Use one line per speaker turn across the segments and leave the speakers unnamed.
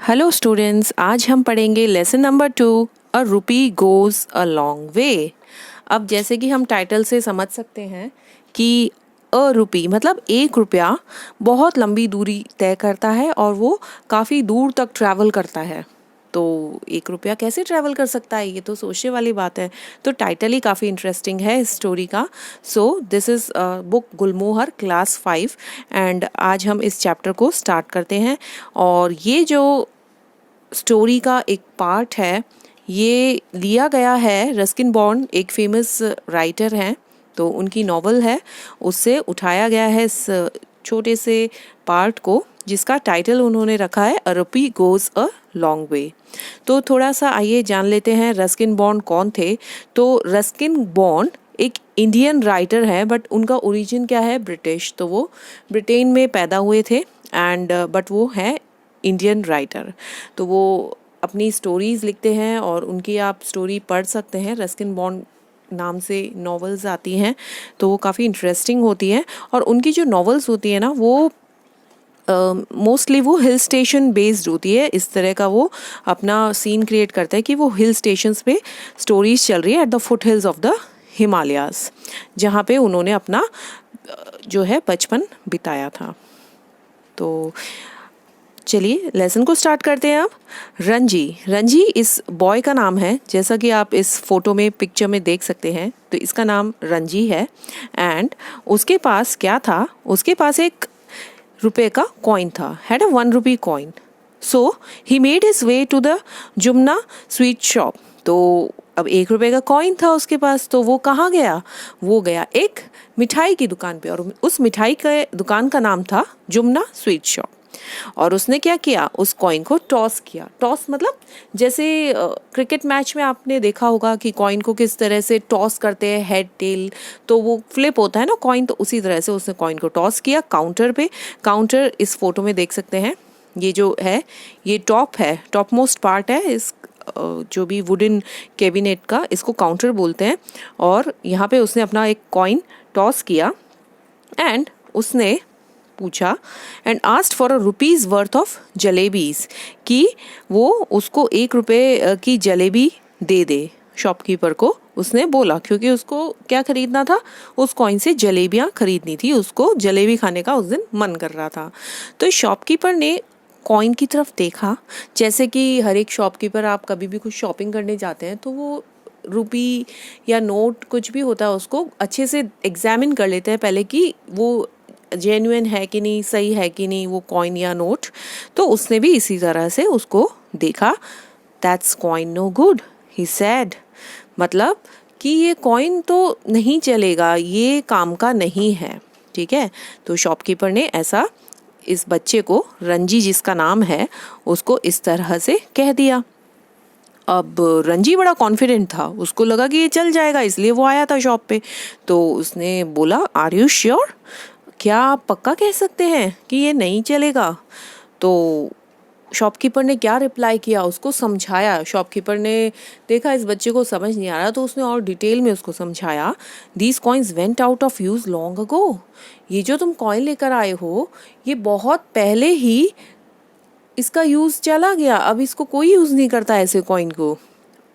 Hello students, आज हम पढ़ेंगे lesson number 2, a rupee goes a long way. अब जैसे कि हम टाइटल से समझ सकते हैं कि अ रुपी मतलब 1 रुपया बहुत लंबी दूरी तय करता है और वो काफ़ी दूर तक ट्रैवल करता है। तो 1 रुपया कैसे ट्रैवल कर सकता है, ये तो सोचने वाली बात है। तो टाइटल ही काफ़ी इंटरेस्टिंग है इस स्टोरी का। So this is book Gulmohar class 5 and आज हम इस चैप्टर को स्टार्ट करते हैं। और ये जो स्टोरी का एक पार्ट है, ये लिया गया है रस्किन बॉन्ड, एक फेमस राइटर हैं, तो उनकी नॉवल है, उससे उठाया गया है इस छोटे से पार्ट को, जिसका टाइटल उन्होंने रखा है अ रुपी गोज़ अ लॉन्ग वे। तो थोड़ा सा आइए जान लेते हैं रस्किन बॉन्ड कौन थे। तो रस्किन बॉन्ड एक इंडियन राइटर है, बट उनका ओरिजिन क्या है, ब्रिटिश। तो वो ब्रिटेन में पैदा हुए थे एंड बट वो है इंडियन राइटर। तो वो अपनी स्टोरीज़ लिखते हैं और उनकी आप स्टोरी पढ़ सकते हैं। रस्किन बॉन्ड नाम से नॉवेल्स आती हैं, तो वो काफ़ी इंटरेस्टिंग होती हैं। और उनकी जो नॉवेल्स होती है ना, वो मोस्टली वो हिल स्टेशन बेस्ड होती है। इस तरह का वो अपना सीन क्रिएट करता है कि वो हिल स्टेशंस पे स्टोरीज चल रही है at the foot hills of the Himalayas, जहाँ पे उन्होंने अपना जो है बचपन बिताया था। तो चलिए लेसन को स्टार्ट करते हैं। अब रंजी इस बॉय का नाम है, जैसा कि आप इस फोटो में पिक्चर में देख सकते हैं। तो इसका नाम रंजी है एंड उसके पास क्या था, उसके पास 1 रुपये का कॉइन था, had a 1 rupee coin. So he made his way to the Jumna sweet shop. तो अब 1 रुपये का कॉइन था उसके पास, तो वो कहाँ गया, वो गया एक मिठाई की दुकान पे, और उस मिठाई के दुकान का नाम था जुमना स्वीट शॉप। और उसने क्या किया, उस कॉइन को टॉस किया। टॉस मतलब जैसे क्रिकेट मैच में आपने देखा होगा कि कॉइन को किस तरह से टॉस करते हैं, हेड टेल, तो वो फ्लिप होता है ना कॉइन, तो उसी तरह से उसने कॉइन को टॉस किया काउंटर पे। काउंटर इस फोटो में देख सकते हैं, ये जो है ये टॉप है, टॉप मोस्ट पार्ट है इस जो भी वुडन कैबिनेट का, इसको काउंटर बोलते हैं। और यहाँ पे उसने अपना एक कॉइन टॉस किया एंड उसने पूछा and asked for a rupees worth of jalebis, कि वो उसको 1 रुपये की जलेबी दे दे। शॉपकीपर को उसने बोला, क्योंकि उसको क्या खरीदना था, उस कॉइन से जलेबियाँ खरीदनी थी, उसको जलेबी खाने का उस दिन मन कर रहा था। तो शॉपकीपर ने कॉइन की तरफ देखा, जैसे कि हर एक शॉपकीपर, आप कभी भी कुछ शॉपिंग करने जाते हैं तो वो रुपी या नोट कुछ भी होता है उसको अच्छे से एग्जामिन कर लेते हैं पहले, कि वो जेन्युइन है कि नहीं, सही है कि नहीं वो कॉइन या नोट। तो उसने भी इसी तरह से उसको देखा। That's coin no good, he said, मतलब कि ये कॉइन तो नहीं चलेगा, ये काम का नहीं है, ठीक है। तो शॉपकीपर ने ऐसा इस बच्चे को, रंजी जिसका नाम है, उसको इस तरह से कह दिया। अब रंजी बड़ा कॉन्फिडेंट था, उसको लगा कि ये चल जाएगा, इसलिए वो आया था शॉप पे। तो उसने बोला, आर यू श्योर, क्या आप पक्का कह सकते हैं कि ये नहीं चलेगा। तो शॉपकीपर ने क्या रिप्लाई किया, उसको समझाया। शॉपकीपर ने देखा इस बच्चे को समझ नहीं आ रहा, तो उसने और डिटेल में उसको समझाया। These coins went out of use long ago, ये जो तुम कॉइन लेकर आए हो, ये बहुत पहले ही इसका यूज़ चला गया, अब इसको कोई यूज़ नहीं करता ऐसे कॉइन को।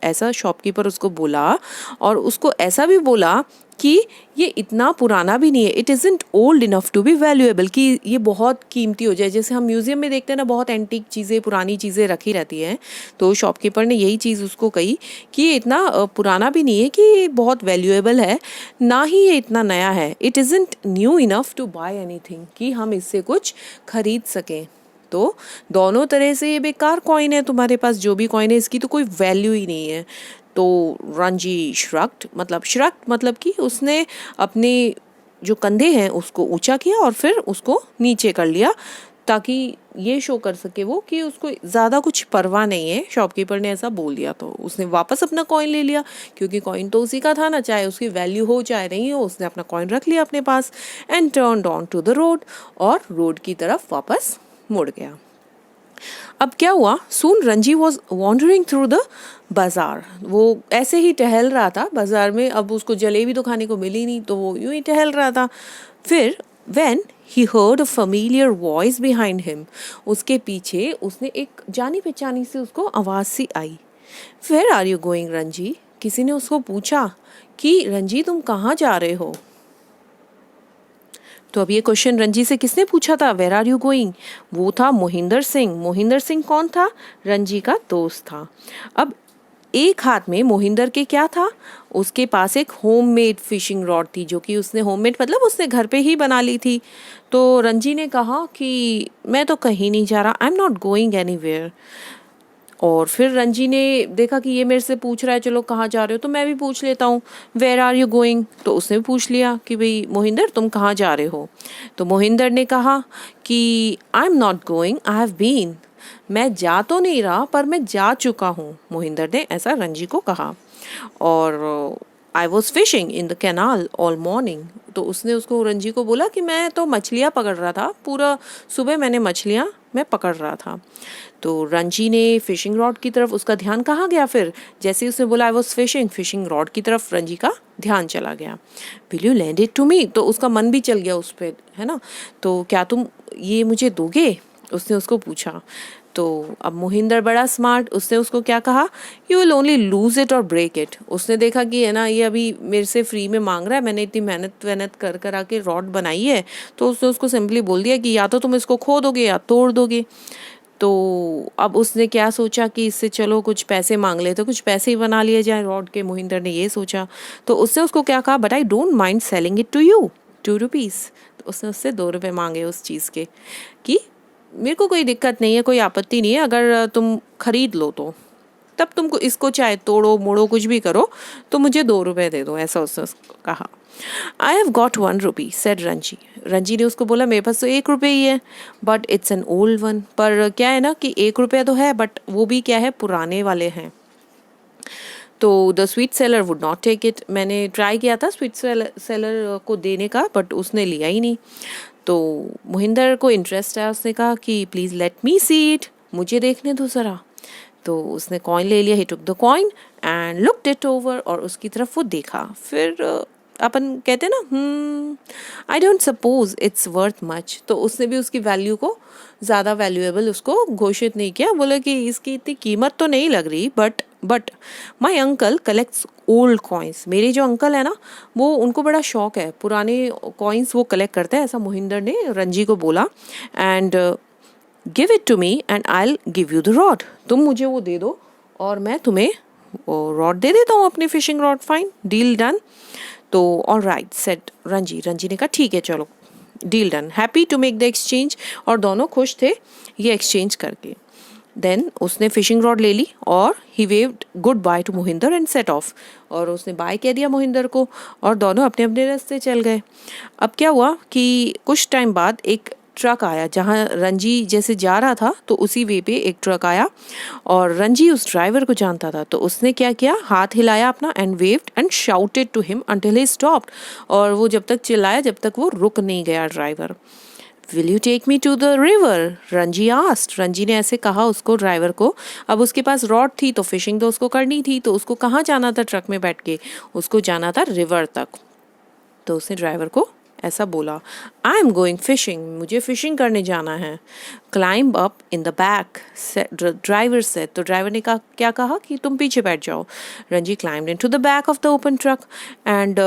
ऐसा शॉपकीपर उसको बोला, और उसको ऐसा भी बोला कि ये इतना पुराना भी नहीं है, it isn't old enough to be valuable, कि ये बहुत कीमती हो जाए। जैसे हम म्यूज़ियम में देखते हैं ना, बहुत एंटीक चीज़ें, पुरानी चीज़ें रखी रहती हैं। तो शॉपकीपर ने यही चीज़ उसको कही कि ये इतना पुराना भी नहीं है कि ये बहुत वैल्यूएबल है, ना ही ये इतना नया है। It isn't new enough to buy anything, कि हम इससे कुछ खरीद सकें। तो दोनों तरह से ये बेकार कॉइन है, तुम्हारे पास जो भी कॉइन है इसकी तो कोई वैल्यू ही नहीं है। तो रंजी श्रक्ट मतलब कि उसने अपने जो कंधे हैं उसको ऊंचा किया और फिर उसको नीचे कर लिया, ताकि ये शो कर सके वो कि उसको ज़्यादा कुछ परवाह नहीं है। शॉपकीपर ने ऐसा बोल दिया, तो उसने वापस अपना कॉइन ले लिया, क्योंकि कॉइन तो उसी का था ना, चाहे उसकी वैल्यू हो चाहे नहीं हो, उसने अपना कॉइन रख लिया अपने पास and turned on to the road, और रोड की तरफ वापस मुड़ गया। अब क्या हुआ, soon Ranji was wandering through the bazaar, वो ऐसे ही टहल रहा था बाजार में। अब उसको जलेबी तो खाने को मिली नहीं, तो वो यूं ही टहल रहा था। फिर when He heard a familiar voice behind him. उसके पीछे उसने एक जानी पहचानी से उसको आवाज़ सी आई. Where are you going, Ranji? किसी ने उसको पूछा कि रंजी तुम कहाँ जा रहे हो. तो अब ये क्वेश्चन रंजी से किसने पूछा था, वेर आर यू गोइंग? वो था मोहिंदर सिंह. मोहिंदर सिंह कौन था? रंजी का दोस्त था. अब एक हाथ में मोहिंदर के क्या था, उसके पास एक होममेड फिशिंग रॉड थी, जो कि उसने होममेड मतलब उसने घर पे ही बना ली थी. तो रंजी ने कहा कि मैं तो कहीं नहीं जा रहा, आई एम नॉट गोइंग एनीवेयर. और फिर रंजी ने देखा कि ये मेरे से पूछ रहा है, चलो कहाँ जा रहे हो, तो मैं भी पूछ लेता हूँ, वेयर आर यू गोइंग. तो उसने भी पूछ लिया कि भाई मोहिंदर तुम कहाँ जा रहे हो. तो मोहिंदर ने कहा कि I am not going, I have been. मैं जा तो नहीं रहा पर मैं जा चुका हूँ. मोहिंदर ने ऐसा रंजी को कहा. और आई was fishing in the canal all morning. तो उसने उसको रंजी को बोला कि मैं तो मछलियाँ पकड़ रहा था, पूरा सुबह मैंने मछलियाँ मैं पकड़ रहा था. तो रंजी ने फिशिंग रॉड की तरफ, उसका ध्यान कहाँ गया फिर, जैसे उसने बोला I was fishing, fishing rod की तरफ रंजी का ध्यान चला गया. Will you land it to me? तो उसका मन भी चल गया उस पर, है ना. तो क्या तुम ये मुझे दोगे, उसने उसको पूछा. तो अब मोहिंदर बड़ा स्मार्ट, उसने उसको क्या कहा, you will only lose it और ब्रेक इट. उसने देखा कि है ना ये अभी मेरे से फ्री में मांग रहा है, मैंने इतनी मेहनत कर आके रॉड बनाई है, तो उसने उसको सिंपली बोल दिया कि या तो तुम इसको खो दोगे या तोड़ दोगे. तो अब उसने क्या सोचा कि इससे चलो कुछ पैसे मांग ले, तो कुछ पैसे ही बना लिए जाए रॉड के. मोहिंदर ने ये सोचा. तो उसने उसको क्या कहा, but I don't mind selling it to you ₹2. तो उसने उससे ₹2 मांगे उस चीज़ के, कि मेरे को कोई दिक्कत नहीं है, कोई आपत्ति नहीं है अगर तुम खरीद लो तो, तब तुमको इसको चाहे तोड़ो मोड़ो कुछ भी करो, तो मुझे ₹2 दे दो, ऐसा उसने उसको कहा. I have got ₹1 said Ranji. Ranji ने उसको बोला मेरे पास तो ₹1 ही है, but it's an old one. पर क्या है ना कि ₹1 तो है, बट वो भी क्या है, पुराने वाले हैं. तो the sweet seller would not take it. मैंने ट्राई किया था स्वीट सेलर को देने का, बट उसने लिया ही नहीं. तो मोहिंदर को इंटरेस्ट है, उसने कहा कि please let me see it, मुझे देखने दो ज़रा. तो उसने कॉइन ले लिया, he took the coin and looked it over, और उसकी तरफ वो देखा. फिर अपन कहते हैं ना, I don't suppose it's worth much. तो उसने भी उसकी वैल्यू को ज़्यादा वैल्यूएबल उसको घोषित नहीं किया. बोले कि इसकी इतनी कीमत तो नहीं लग रही, but my uncle collects old coins. मेरे जो अंकल है ना, वो उनको बड़ा शौक है, पुराने कॉइन्स वो कलेक्ट करते हैं, ऐसा मोहिंदर ने रंजी को बोला. And give it to me and I will give you the rod. तुम मुझे वो दे दो और मैं तुम्हें वो रॉड दे देता हूँ, अपनी fishing rod. Fine, deal done. तो all right said Ranji. Ranji ने कहा ठीक है चलो, deal done, happy to make the exchange. और दोनों खुश थे ये एक्सचेंज करके. देन उसने फिशिंग रॉड ले ली और he waved good bye to Mohinder and set off. और उसने बाय कह दिया मोहिंदर को, और दोनों अपने अपने रास्ते चल गए. अब क्या हुआ कि कुछ टाइम बाद एक ट्रक आया, जहाँ रंजी जैसे जा रहा था तो उसी वे पे एक ट्रक आया, और रंजी उस ड्राइवर को जानता था. तो उसने क्या किया, हाथ हिलाया अपना and waved and shouted to him until he stopped. और वो जब तक चिल्लाया जब तक वो रुक नहीं गया driver. Will you take me to the river, Ranji asked. Ranji ने ऐसे कहा उसको, ड्राइवर को. अब उसके पास रॉड थी तो फिशिंग तो उसको करनी थी, तो उसको कहाँ जाना था ट्रक में बैठ के, उसको जाना था रिवर तक. तो उसने ड्राइवर को ऐसा बोला, आई एम गोइंग फिशिंग, मुझे फिशिंग करने जाना है. Climb up in the back, driver से. तो ड्राइवर ने कहा, क्या कहा कि तुम पीछे बैठ जाओ. Ranji climbed into the back of the open truck and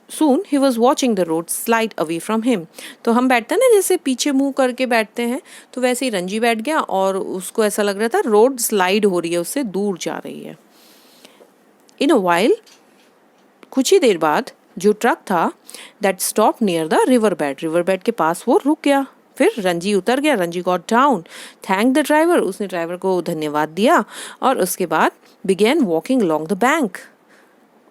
soon he was watching the road slide away from him. तो हम बैठते हैं ना जैसे पीछे मुंह करके बैठते हैं, तो वैसे ही रंजी बैठ गया और उसको ऐसा लग रहा था रोड स्लाइड हो रही है, उससे दूर जा रही है. इन अ वाइल, कुछ ही देर बाद जो ट्रक था that stop near the river bed के पास वो रुक गया. फिर रंजी उतर गया. Ranji got down, thank the driver, उसने ड्राइवर को धन्यवाद दिया, और उसके बाद began walking along the bank.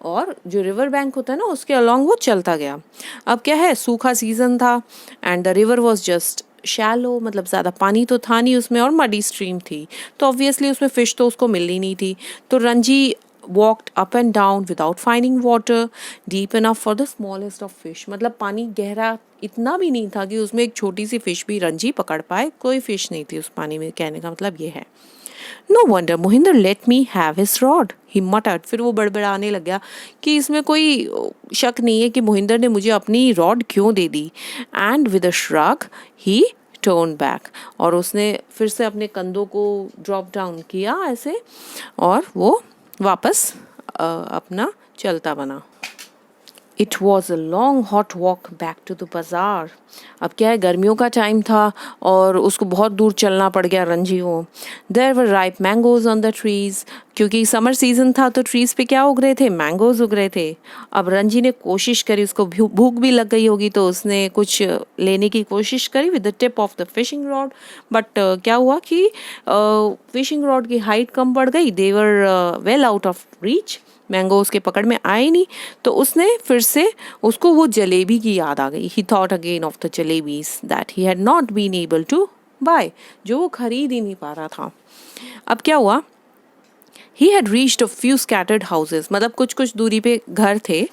और जो रिवर बैंक होता है ना उसके अलॉन्ग वो चलता गया. अब क्या है, सूखा सीजन था and the river was just shallow, मतलब ज़्यादा पानी तो था नहीं उसमें, और मडी स्ट्रीम थी, तो ऑब्वियसली उसमें फ़िश तो उसको मिलनी नहीं थी. तो Ranji walked up and down without finding water deep enough for the smallest of fish. मतलब पानी गहरा इतना भी नहीं था कि उसमें एक छोटी सी फिश भी रंजी पकड़ पाए, कोई फिश नहीं थी उस पानी में, कहने का मतलब ये है. No wonder Mohinder let me have his rod, he muttered. फिर वो बड़बड़ाने लग गया कि इसमें कोई शक नहीं है कि मोहिंदर ने मुझे अपनी रॉड क्यों दे दी। And with a shrug he turn back, और उसने फिर से अपने कंधों को ड्रॉप डाउन किया ऐसे, और वो वापस अपना चलता बना। It was a long hot walk back to the bazaar. अब क्या है, गर्मियों का टाइम था और उसको बहुत दूर चलना पड़ गया रंजी को। There were ripe mangoes on the trees, क्योंकि समर सीजन था तो ट्रीज पे क्या उग रहे थे, मैंगोज उग रहे थे। अब रंजी ने कोशिश करी, उसको भूख भी लग गई होगी तो उसने कुछ लेने की कोशिश करी with the tip of the fishing rod. But क्या हुआ कि फिशिंग रॉड की हाइट कम पड़ गई, they were well out of reach, mango उसके पकड़ में आए नहीं। तो उसने फिर से, उसको वो जलेबी की याद आ गई। He thought again of the jalebis that he had not been able to buy, जो वो खरीद ही नहीं पा रहा था। अब क्या हुआ, he had reached a few scattered houses, मतलब कुछ कुछ दूरी पे घर थे,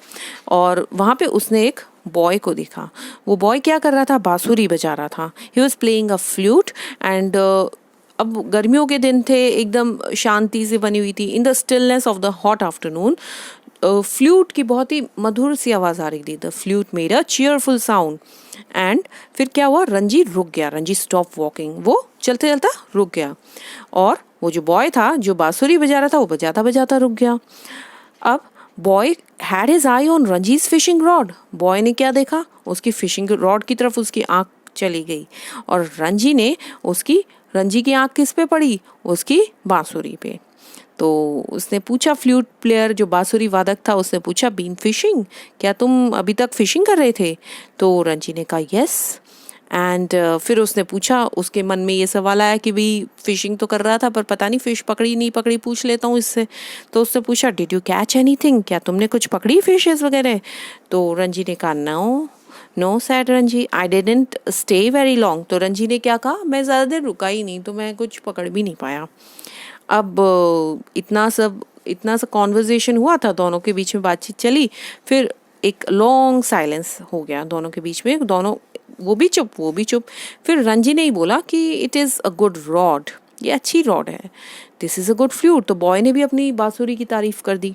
और वहाँ पे उसने एक बॉय को देखा। वो बॉय क्या कर रहा था, बांसुरी बजा रहा था। He was playing a flute and अब गर्मियों के दिन थे, एकदम शांति से बनी हुई थी। In the stillness of the hot afternoon, flute की बहुत ही मधुर सी आवाज़ आ रही थी। The flute made a cheerful sound. And फिर क्या हुआ, रंजी रुक गया, रंजी स्टॉप वॉकिंग, वो चलते चलता रुक गया, और वो जो बॉय था जो बांसुरी बजा रहा था वो बजाता बजाता रुक गया। अब boy had his eye on Ranji's fishing rod, boy ने क्या देखा, उसकी फिशिंग रॉड की तरफ उसकी आंख चली गई, और रंजी की आंख किस पे पड़ी, उसकी बांसुरी पे। तो उसने पूछा, फ्लूट प्लेयर जो बांसुरी वादक था, उसने पूछा, बीन फिशिंग, क्या तुम अभी तक फिशिंग कर रहे थे? तो रंजी ने कहा यस। एंड फिर उसने पूछा, उसके मन में ये सवाल आया कि भाई फिशिंग तो कर रहा था पर पता नहीं फिश पकड़ी नहीं पकड़ी, पूछ लेता हूँ इससे। तो उसने पूछा, डिड यू कैच एनीथिंग, क्या तुमने कुछ पकड़ी फिशेस वगैरह? तो रंजी ने कहा no said Ranji, I didn't stay very long. तो रंजी ने क्या कहा, मैं ज़्यादा देर रुका ही नहीं, तो मैं कुछ पकड़ भी नहीं पाया। अब इतना सा कॉन्वर्जेशन हुआ था, दोनों के बीच में बातचीत चली, फिर एक लॉन्ग साइलेंस हो गया दोनों के बीच में, दोनों, वो भी चुप। फिर रंजी ने ही बोला कि it is a good rod, ये अच्छी रॉड है। This is a good flute, तो बॉय ने भी अपनी बांसुरी की तारीफ कर दी।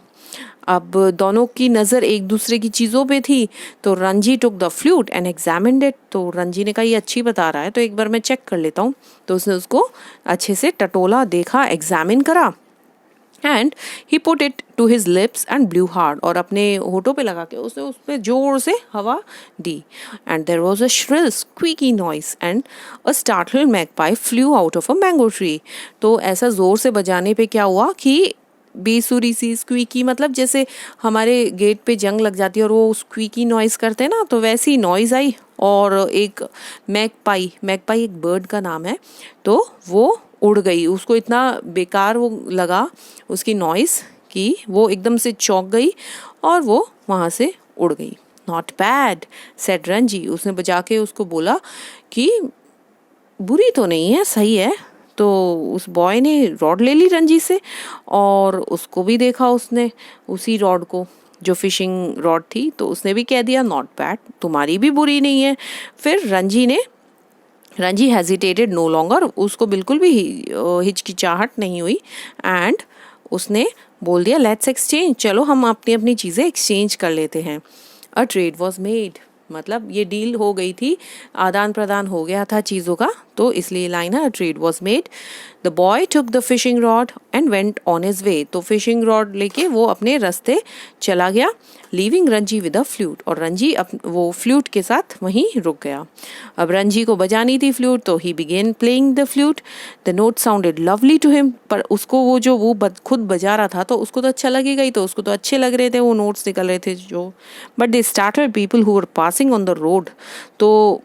अब दोनों की नज़र एक दूसरे की चीज़ों पे थी, तो Ranji took the flute and examined it. तो रंजी ने कहा ये अच्छी बता रहा है, तो एक बार मैं चेक कर लेता हूँ। तो उसने उसको अच्छे से टटोला, देखा, एग्जामिन करा, and he put it to his lips and blew hard, और अपने होठों पे लगा के उसने उस पर जोर से हवा दी। And there was a shrill squeaky noise and a startled magpie flew out of a mango tree. तो ऐसा जोर से बजाने पे क्या हुआ कि बेसुरी सी स्क्वीकी, मतलब जैसे हमारे गेट पे जंग लग जाती है और वो स्क्वीकी नॉइस करते हैं ना, तो वैसी नॉइस आई। और एक मैगपाई एक बर्ड का नाम है, तो वो उड़ गई। उसको इतना बेकार वो लगा उसकी नॉइस कि वो एकदम से चौंक गई और वो वहाँ से उड़ गई। नॉट बैड सेड रंजी, उसने बजा के उसको बोला कि बुरी तो नहीं है, सही है। तो उस बॉय ने रॉड ले ली रंजी से, और उसको भी देखा उसने, उसी रॉड को जो फिशिंग रॉड थी, तो उसने भी कह दिया नॉट बैड, तुम्हारी भी बुरी नहीं है। फिर रंजी हेजिटेटेड नो लॉन्गर, उसको बिल्कुल भी हिचकिचाहट नहीं हुई, एंड उसने बोल दिया लेट्स एक्सचेंज, चलो हम अपनी अपनी चीज़ें एक्सचेंज कर लेते हैं। अ ट्रेड वॉज मेड, मतलब ये डील हो गई थी, आदान प्रदान हो गया था चीज़ों का, तो इसलिए लाइन है, trade was made. The boy took the fishing rod and went on his way, तो फिशिंग रॉड लेके वो अपने रास्ते चला गया, leaving Ranji with a flute, और रंजी वो फ्लूट के साथ वहीं रुक गया। अब रंजी को बजानी थी फ्लूट, तो he began playing the flute, the note sounded lovely to him, पर उसको वो खुद बजा रहा था तो उसको तो अच्छा लगेगा ही, तो उसको तो अच्छे लग रहे थे वो नोट्स निकल रहे थे जो। But they started people who were passing on the road, तो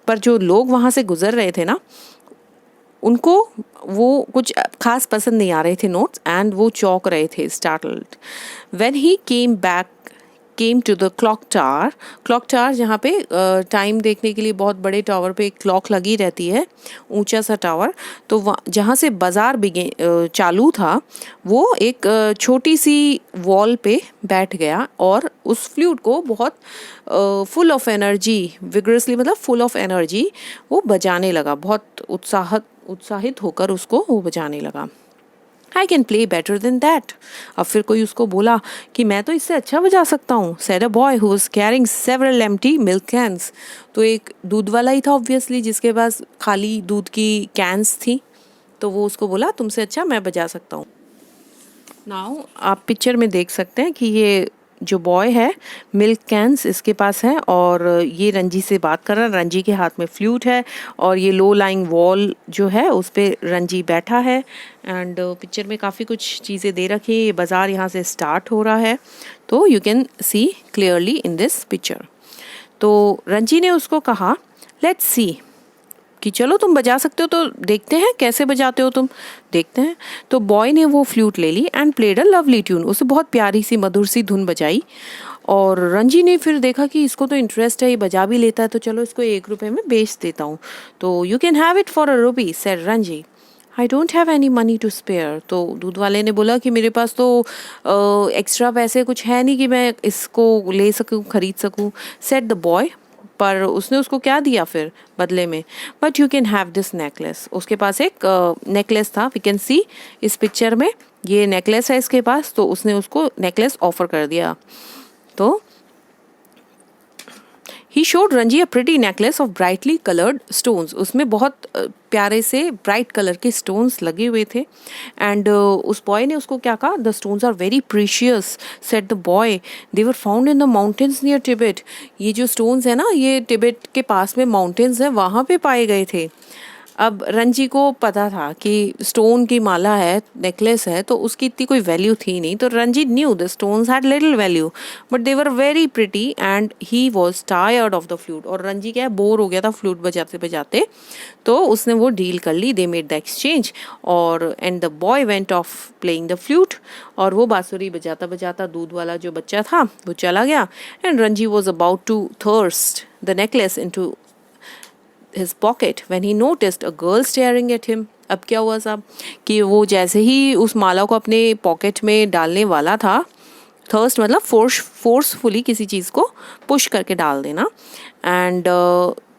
पर जो लोग वहाँ से गुजर रहे थे ना, उनको वो कुछ खास पसंद नहीं आ रहे थे नोट्स, एंड वो चौंक रहे थे, startled. When he came to the clock tower जहाँ पे टाइम देखने के लिए बहुत बड़े टावर पे एक क्लॉक लगी रहती है, ऊंचा सा टावर, तो जहाँ से बाजार चालू था, वो एक छोटी सी वॉल पे बैठ गया, और उस फ्लूट को बहुत फुल ऑफ एनर्जी, विग्रसली मतलब फुल ऑफ एनर्जी वो बजाने लगा, बहुत उत्साहित होकर उसको वो बजाने लगा। I can play better than that. अब फिर कोई उसको बोला कि मैं तो इससे अच्छा बजा सकता हूँ। Said a boy who was carrying several empty milk cans. तो एक दूध वाला ही था ऑब्वियसली, जिसके पास खाली दूध की कैंस थी। तो वो उसको बोला तुमसे अच्छा मैं बजा सकता हूँ। नाउ आप पिक्चर में देख सकते हैं कि ये जो बॉय है मिल्क कैंस इसके पास है और ये रंजी से बात कर रहा है। रंजी के हाथ में फ्लूट है और ये लो लाइंग वॉल जो है उस पे रंजी बैठा है। एंड पिक्चर में काफ़ी कुछ चीज़ें दे रखी है। ये बाज़ार यहाँ से स्टार्ट हो रहा है, तो you can see clearly in this picture. तो रंजी ने उसको कहा लेट्स सी कि चलो तुम बजा सकते हो तो देखते हैं कैसे बजाते हो तुम, देखते हैं। तो बॉय ने वो फ्लूट ले ली and played a lovely tune. उसे बहुत प्यारी सी मधुर सी धुन बजाई। और रंजी ने फिर देखा कि इसको तो इंटरेस्ट है, ये बजा भी लेता है, तो चलो इसको 1 रुपये में बेच देता हूँ। तो you can have it for ₹1 said Ranji. I don't have any money to spare. तो दूध वाले ने बोला कि मेरे पास तो एक्स्ट्रा पैसे कुछ है नहीं कि मैं इसको ले सकूँ, खरीद सकूँ। Said the boy. पर उसने उसको क्या दिया फिर बदले में, but you can have this necklace. उसके पास एक नेकलेस था, वी कैन सी इस पिक्चर में ये नेकलेस है इसके पास। तो उसने उसको नेकलेस ऑफर कर दिया। तो he showed Ranji a pretty necklace of brightly coloured stones. उसमें बहुत प्यारे से ब्राइट कलर के स्टोन्स लगे हुए थे। एंड उस बॉय ने उसको क्या कहा, the stones are very precious said the boy, they were found in the mountains near Tibet. ये जो स्टोन्स है ना, ये टिबेट के पास में माउंटेन्स है, वहाँ पे पाए गए थे। अब रंजी को पता था कि स्टोन की माला है, नेकलेस है, तो उसकी इतनी कोई वैल्यू थी नहीं। तो Ranji new the stones had little value but they were very pretty and he was tired of the flute. और रंजी क्या है, बोर हो गया था फ्लूट बजाते बजाते, तो उसने वो डील कर ली। दे मेड द एक्सचेंज और and the boy went of playing the flute. और वो बांसुरी बजाता बजाता दूध वाला जो बच्चा था वो चला गया। And Ranji was about to thrust the necklace into his pocket when he noticed a girl staring at him। अब क्या हुआ साहब कि वो जैसे ही उस माला को अपने पॉकेट में डालने वाला था, थर्स्ट मतलब फोर्सफुली किसी चीज़ को पुश करके डाल देना। एंड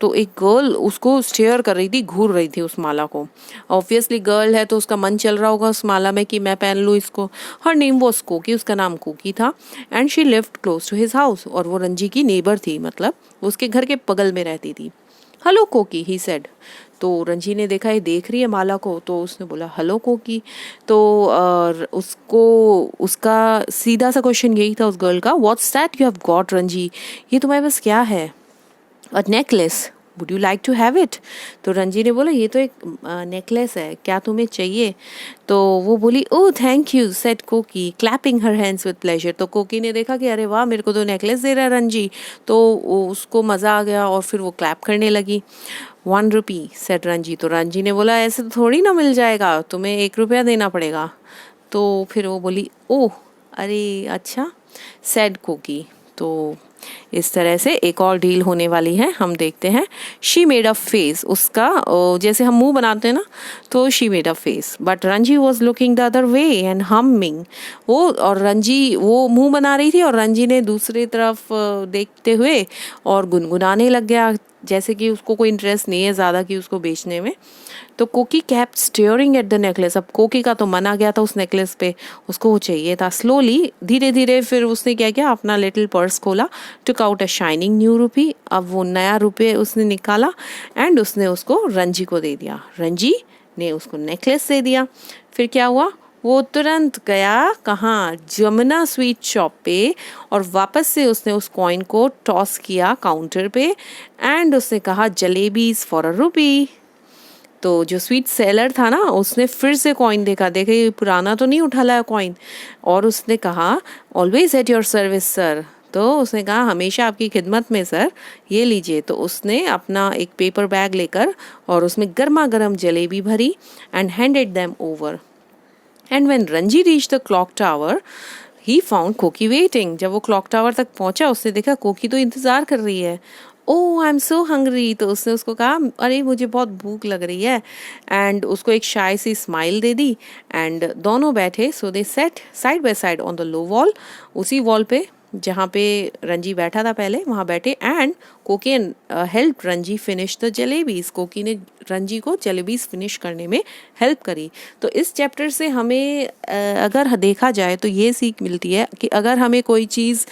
तो एक गर्ल उसको स्टेयर कर रही थी, घूर रही थी उस माला को। ऑब्वियसली गर्ल है तो उसका मन चल रहा होगा उस माला में कि मैं पहन लूँ इसको। हर नेम वॉज कोकी, उसका नाम कोकी था। And she lived close to his house. और वो रंजी की नेबर थी, मतलब उसके घर के बगल में रहती थी। हेलो कोकी ही सेड। तो रंजी ने देखा ये देख रही है माला को, तो उसने बोला हेलो कोकी। तो उसको उसका सीधा सा क्वेश्चन यही था उस गर्ल का, what's that you have got Ranji, ये तुम्हारे पास क्या है। A necklace, would you like to have it. तो रंजी ने बोला ये तो एक नेकलेस है, क्या तुम्हें चाहिए। तो वो बोली ओह थैंक यू सेड कोकी clapping her hands with pleasure. तो कोकी ने देखा कि अरे वाह मेरे को तो नेकलेस दे रहा है रंजी, तो उसको मज़ा आ गया और फिर वो क्लैप करने लगी। ₹1 सेड रंजी। तो रंजी ने बोला ऐसे तो थोड़ी ना मिल जाएगा, तुम्हें ₹1 देना पड़ेगा। तो फिर वो बोली ओह अरे अच्छा सेड कोकी। तो इस तरह से एक और डील होने वाली है, हम देखते हैं। शी मेड अ फेस, उसका जैसे हम मुंह बनाते हैं ना, तो she made a face but Ranji was looking the other way and humming. वो और रंजी वो मुंह बना रही थी और रंजी ने दूसरी तरफ देखते हुए और गुनगुनाने लग गया, जैसे कि उसको कोई इंटरेस्ट नहीं है ज़्यादा कि उसको बेचने में। तो कोकी kept staring at the necklace. अब कोकी का तो मन आ गया था उस नेकलेस पे, उसको वो चाहिए था। स्लोली धीरे धीरे फिर उसने क्या किया, अपना लिटिल पर्स खोला, took out a shining new ₹। अब वो नया ₹, उसने निकाला एंड उसने उसको रंजी को दे दिया। रंजी ने उसको नेकलेस दे दिया। फिर क्या हुआ, वो तुरंत गया कहाँ, जमुना स्वीट शॉप पे, और वापस से उसने उस कॉइन को टॉस किया काउंटर पे एंड उसने कहा जलेबीज फॉर ₹1। तो जो स्वीट सेलर था ना, उसने फिर से कॉइन देखा, देखे पुराना तो नहीं उठा लाया कॉइन, और उसने कहा always at your service sir. तो उसने कहा हमेशा आपकी खिदमत में सर, ये लीजिए। तो उसने अपना एक पेपर बैग लेकर और उसमें गर्मा गर्म जलेबी भरी and handed them over. And when Ranji reach the clock tower he found कोकी वेटिंग। जब वो क्लॉक टावर तक पहुंचा, उसने देखा कोकी तो इंतजार कर रही है। ओह आई एम सो हंग्री। तो उसने उसको कहा अरे मुझे बहुत भूख लग रही है, एंड उसको एक शाय सी स्माइल दे दी। एंड दोनों बैठे, so they sat side by side on the low wall, उसी वॉल पे जहाँ पे रंजी बैठा था पहले, वहाँ बैठे। एंड कोकी help Ranji finish the jalebis, कोकी ने रंजी को जलेबीज फिनिश करने में हेल्प करी। तो इस चैप्टर से हमें अगर देखा जाए तो ये सीख मिलती है कि अगर हमें कोई चीज़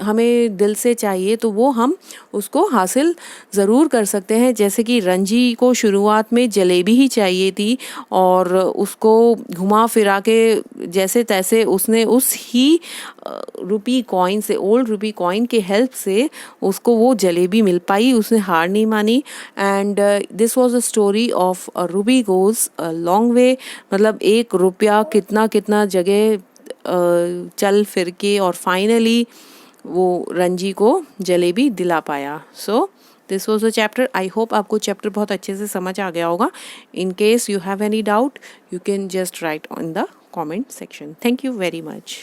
हमें दिल से चाहिए तो वो हम उसको हासिल ज़रूर कर सकते हैं। जैसे कि रंजी को शुरुआत में जलेबी ही चाहिए थी और उसको घुमा फिरा के जैसे तैसे उसने उस ही रुपी कॉइन से, ओल्ड रुपी कॉइन के हेल्प से उसको वो जलेबी मिल पाई, उसने हार नहीं मानी। And this was the story of Ruby goes a long way, मतलब एक रुपया कितना कितना जगह चल फिर के और फाइनली वो रंजी को जलेबी दिला पाया। So this was a chapter. I hope आपको चैप्टर बहुत अच्छे से समझ आ गया होगा। In case you have any doubt you can just right on the comment section. Thank you very much.